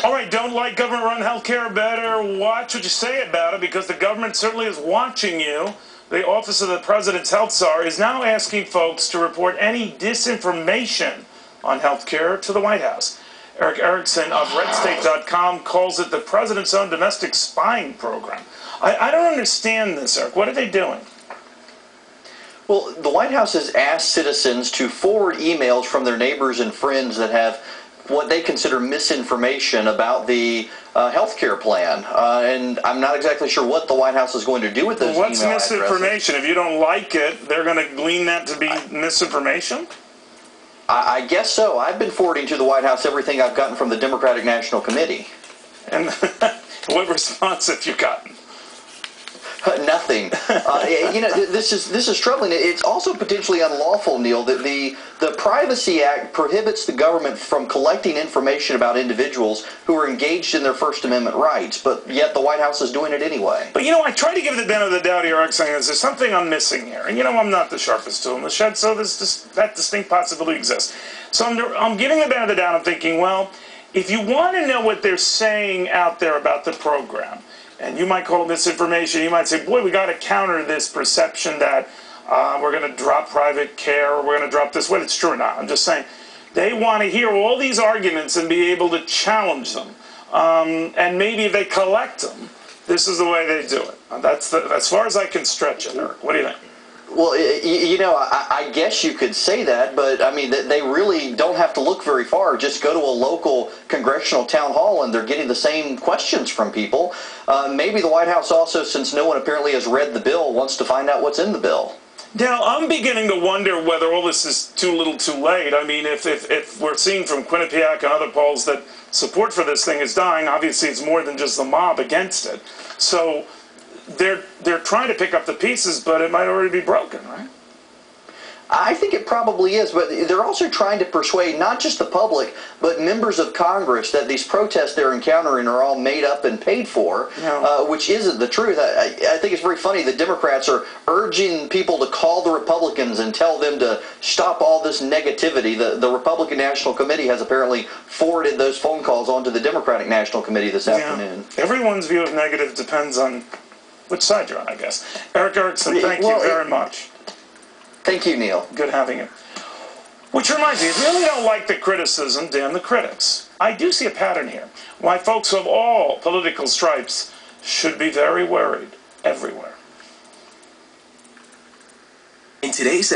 All right, don't like government-run healthcare, better watch what you say about it, because the government certainly is watching you. The Office of the President's Health Czar is now asking folks to report any disinformation on healthcare to the White House. Eric Erickson of RedState.com calls it the president's own domestic spying program. I don't understand this, Eric. What are they doing? Well, the White House has asked citizens to forward emails from their neighbors and friends that have what they consider misinformation about the health care plan. And I'm not exactly sure what the White House is going to do with those email addresses. What's misinformation? If you don't like it, they're going to glean that to be misinformation? I guess so. I've been forwarding to the White House everything I've gotten from the Democratic National Committee. And what response have you gotten? Nothing. This is troubling. It's also potentially unlawful, Neil, that the Privacy Act prohibits the government from collecting information about individuals who are engaged in their First Amendment rights, but yet the White House is doing it anyway. But, I try to give the benefit of the doubt here, Eric, saying there's something I'm missing here. And, I'm not the sharpest tool in the shed, so that distinct possibility exists. So I'm giving the benefit of the doubt. I'm thinking, well, if you want to know what they're saying out there about the program, and you might call it misinformation, you might say, boy, we got to counter this perception that we're going to drop private care, or we're going to drop this. Whether it's true or not, I'm just saying, they want to hear all these arguments and be able to challenge them. And maybe if they collect them, this is the way they do it. That's as far as I can stretch it, Eric. What do you think? Well, I guess you could say that, but I mean, they really don't have to look very far. Just go to a local congressional town hall and they're getting the same questions from people. Maybe the White House also, since no one apparently has read the bill, wants to find out what's in the bill. Now, I'm beginning to wonder whether all this is too little too late. I mean, if we're seeing from Quinnipiac and other polls that support for this thing is dying, obviously it's more than just the mob against it. So they're trying to pick up the pieces, but it might already be broken, right? I think it probably is, but they're also trying to persuade not just the public, but members of Congress that these protests they're encountering are all made up and paid for, which isn't the truth. I think it's very funny that Democrats are urging people to call the Republicans and tell them to stop all this negativity. The Republican National Committee has apparently forwarded those phone calls onto the Democratic National Committee this afternoon. Everyone's view of negative depends on which side you're on, I guess. Eric Erickson, thank you very much. Thank you, Neil. Good having you. Which reminds me, if you really don't like the criticism, damn the critics. I do see a pattern here. Why folks of all political stripes should be very worried everywhere. In today's